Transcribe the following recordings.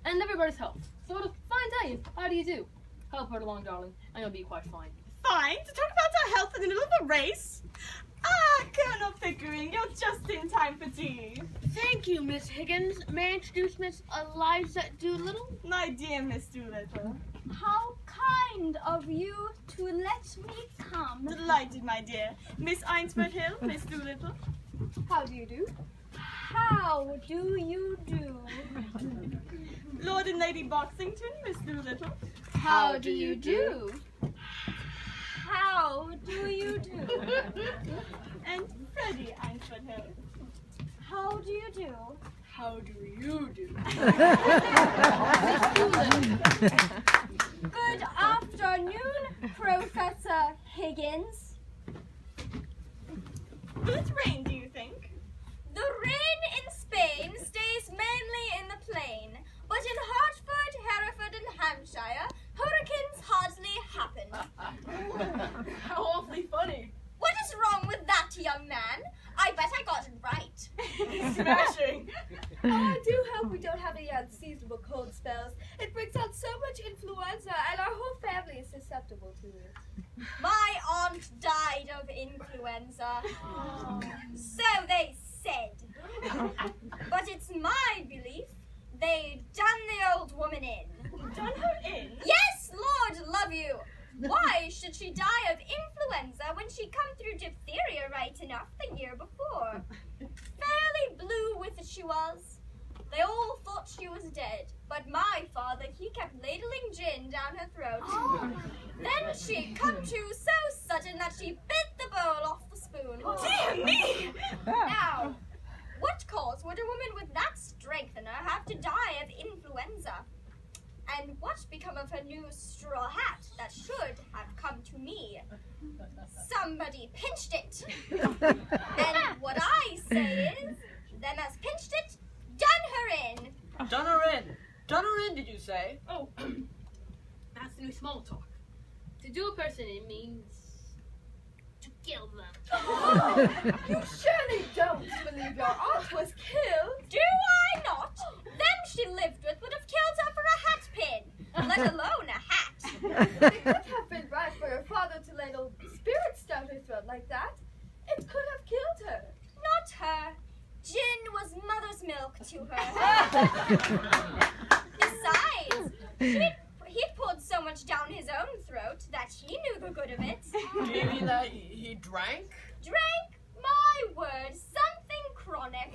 and everybody's health. So what a fine day. How do you do? Help her along, darling, and you'll be quite fine. Fine? To talk about our health in the middle of a race? Ah, Colonel Pickering, you're just in time for tea. Thank you, Miss Higgins. May I introduce Miss Eliza Doolittle? My dear Miss Doolittle. How kind of you to let me come. Delighted, my dear. Miss Ainsford Hill, Miss Doolittle. How do you do? How do you do? Lord and Lady Boxington, Miss Doolittle. How do you do? How do you do? And Freddie Ainsford Hill. How do you do? How do you do? Good afternoon, Professor Higgins. Will it rain, do you think? The rain in Spain stays mainly in the plain, but in Hartford, Hereford, and Hampshire, hurricanes hardly happen. How awfully funny. What is wrong with that, young man? I bet I got it right. Smashing. Oh, I do hope we don't have any unseasonable cold spells. It brings out so much influenza, and our whole family is susceptible to it. My aunt died of influenza. So they said. But it's my belief they done the old woman in. Done her in? Yes, Lord love you. Why should she die of influenza when she come through diphtheria right enough the year before? Fairly blue with it she was. They all thought she was dead, but my father, he kept ladling gin down her throat. Then she come to so sudden that she bit the bowl off the spoon. Dear me! Now, what cause would a woman with that strength in her have to die of influenza? And what become of her new straw hat that should have come to me? Somebody pinched it. And what I say is, them as pinched it, done her in. Done her in. Done her in, did you say? Oh, that's the new small talk. To do a person in means to kill them. You surely don't believe your aunt was killed. Do I not? Them she lived with would have killed her for a hat pin, let alone a hat. It could have been right for your father to ladle spirits down her throat like that. It could have killed her. Not her. Gin was mother's milk to her. Besides, he'd poured so much down his own throat that he knew the good of it. Do you mean that he drank? Drank? My word, something chronic.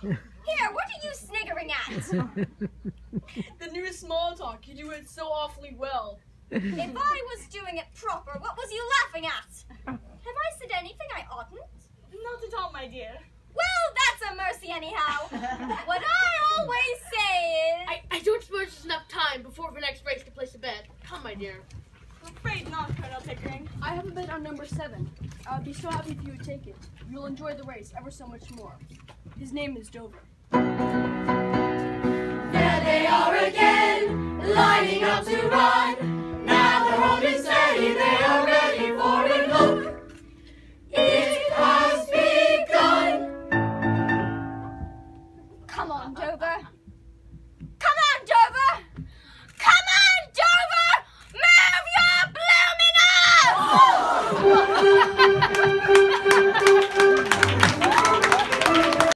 Here, what are you sniggering at? The new small talk. You do it so awfully well. If I was doing it proper, what was you laughing at? Have I said anything I oughtn't? Not at all, my dear. Well, that's a mercy anyhow. What I always say is... I don't suppose there's enough time before the next race to place a bet. Come, my dear. I'm afraid not, Colonel Pickering. I have a bet on number 7. I'd be so happy if you would take it. You'll enjoy the race ever so much more. His name is Dover. There they are again, lining up to run. Now they're holding steady, they are ready for it. Look, it has begun. Come on, Dover.